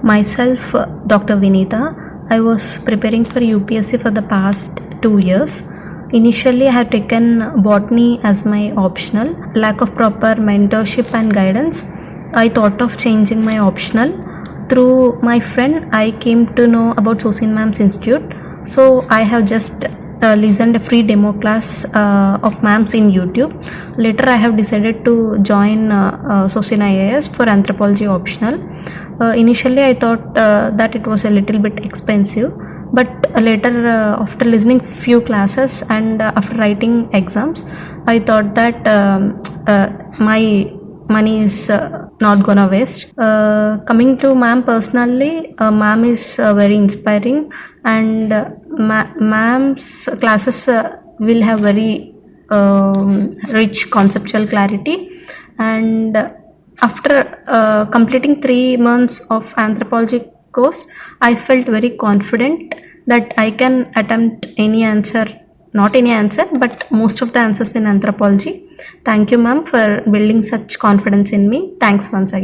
Myself, Dr. Vineetha. I was preparing for UPSC for the past 2 years. Initially, I have taken botany as my optional. Lack of proper mentorship and guidance, I thought of changing my optional. Through my friend, I came to know about Sosin Ma'am's Institute. So, I have just listened a free demo class of Ma'am's in YouTube. Later, I have decided to join Sosin IAS for Anthropology optional. Initially, I thought that it was a little bit expensive, but later, after listening few classes and after writing exams, I thought that my money is not gonna waste. Coming to ma'am personally, ma'am is very inspiring, and ma'am's classes will have very rich conceptual clarity. And after completing 3 months of anthropology course, I felt very confident that I can attempt any answer, not any answer, but most of the answers in anthropology. Thank you, ma'am, for building such confidence in me. Thanks once again.